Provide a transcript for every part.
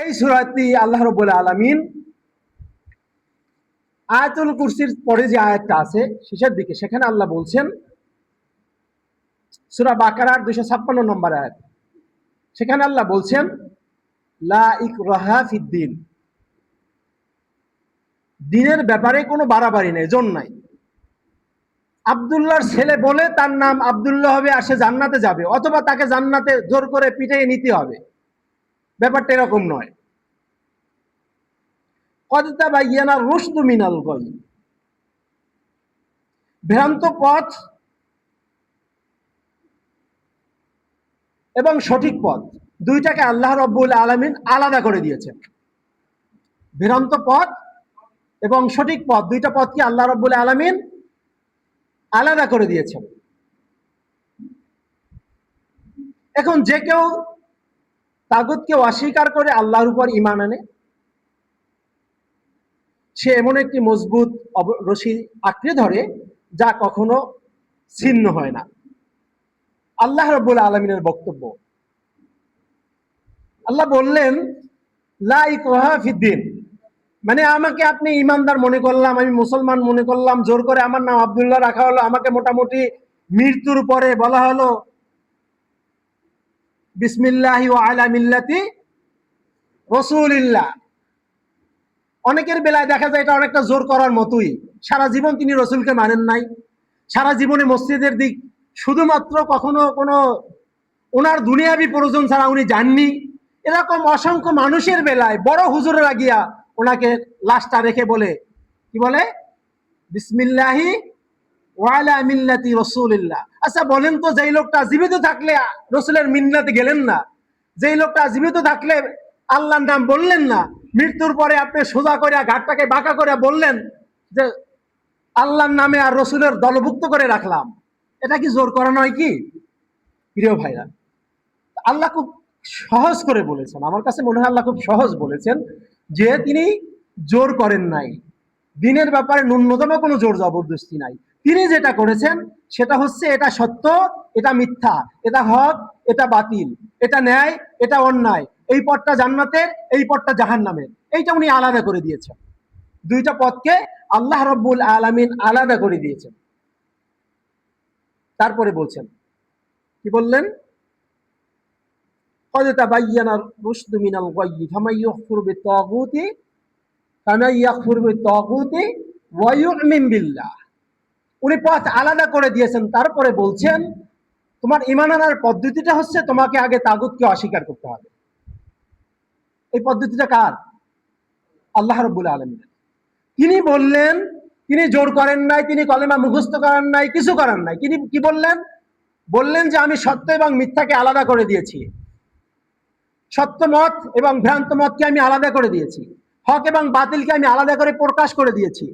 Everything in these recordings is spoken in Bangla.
এই সূরাটি আল্লাহ রাব্বুল আলামিন আয়াতুল কুরসির পরে যে আয়াতটা আছে শেষের দিকে, সেখানে আল্লাহ বলছেন, সূরা বাকারার 256 নম্বর আয়াত, সেখানে আল্লাহ বলছেন লা ইকরাহা ফিদ্দিন, দিনের ব্যাপারে কোনো বাড়াবাড়ি নেই, জোর নাই। আব্দুল্লাহর ছেলে বলে তার নাম আব্দুল্লাহ হবে আর সে জান্নাতে যাবে, অথবা তাকে জান্নাতে জোর করে পিটিয়ে নিতে হবে, ব্যাপারটা এরকম নয়। কদ তাবায়্যানা রুশদু মিনাল গায়, ভ্রান্ত পথ এবং সঠিক পথ দুইটাকে আল্লাহ রাব্বুল আলামিন আলাদা করে দিয়েছেন। ভ্রান্ত পথ এবং সঠিক পথ, দুইটা পথকে আল্লাহ রাব্বুল আলামিন আলাদা করে দিয়েছেন। এখন যে কেউ তাগুতকে অস্বীকার করে আল্লাহর উপর ঈমান আনে, সে এমন একটি মজবুত রশি আঁকড়ে ধরে যা কখনো ছিন্ন হয় না। আল্লাহ রাব্বুল আলামিনের বক্তব্য, আল্লাহ বললেন লা ইকরাহা ফিদ্দিন, মানে আমাকে আপনি ইমানদার মনে করলাম, আমি মুসলমান মনে করলাম, জোর করে আমার নাম আব্দুল্লাহ রাখা হলো, আমাকে মোটামুটি মৃত্যুর পরে বলা হলো বিসমিল্লাহি ওয়া আলা মিল্লাতি রাসূলিল্লাহ। অনেকের বেলায় দেখা যায় এটা অনেকটা জোর করার মতোই, সারা জীবন তিনি রসুলকে মানেন নাই, সারা জীবনে মসজিদের দিক শুধুমাত্র কখনো কোনো ওনার দুনিয়াবি প্রয়োজন ছাড়া উনি যাননি, এরকম অসংখ্য মানুষের বেলায় বড় হুজুরেরা গিয়া ওনাকে লাশটা রেখে বলে, কি বলে, বিসমিল্লাহি ওয়া আলা মিল্লাতি রাসূলিল্লাহ। আচ্ছা বলেন তো, যেই লোকটা জীবিত থাকলে রসুলের মিল্লাতে গেলেন না, যেই লোকটা জীবিত থাকলে আল্লাহর নাম বললেন না, মৃত্যুর পরে আপনি সোজা করে ঘাটটাকে বাঁকা করে বললেন যে আল্লাহর নামে আর রসুলের দলভুক্ত করে রাখলাম, এটা কি জোর করা নয় কি প্রিয় ভাইরা? আল্লাহ খুব সহজ করে বলেছেন, আমার কাছে মনে হয় আল্লাহ খুব সহজ বলেছেন, যে তিনি জোর করেন নাই, দিনের ব্যাপারে ন্যূনতম কোনো জোর জবরদস্তি নাই। তিনি যেটা করেছেন সেটা হচ্ছে এটা সত্য, এটা মিথ্যা, এটা হক, এটা বাতিল, এটা ন্যায়, এটা অন্যায়, এই পথটা জান্নাতের, এই পথটা জাহান্নামের, এইটা উনি আলাদা করে দিয়েছেন। দুইটা পথকে আল্লাহ রাব্বুল আলামিন আলাদা করে দিয়েছেন। তারপরে বলছেন, কি বললেন, قد تبين الرشد من الغي فمن يكفر بالطاغوت ويؤمن بالله। উনি পথ আলাদা করে দিয়েছেন। তারপরে বলছেন তোমার ঈমান আনার পদ্ধতিটা হচ্ছে তোমাকে আগে তাগুতকে অস্বীকার করতে হবে। এই পদ্ধতিটা কার? আল্লাহ রাব্বুল আলামিনের। তিনি বললেন, তিনি জোর করেন নাই, তিনি কলেমা মুখস্থ করেন নাই, কিছু করেন নাই, তিনি কি বললেন? বললেন যে আমি সত্য এবং মিথ্যাকে আলাদা করে দিয়েছি, সত্য মত এবং ভ্রান্ত মতকে আমি আলাদা করে দিয়েছি, হক এবং বাতিলকে আমি আলাদা করে প্রকাশ করে দিয়েছি।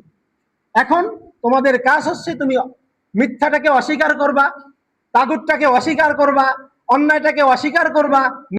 এখন তোমাদের কাজ হচ্ছে তুমি মিথ্যাটাকে অস্বীকার করবা, তাগুতটাকে অস্বীকার করবা, অন্যায়টাকে অস্বীকার করবা,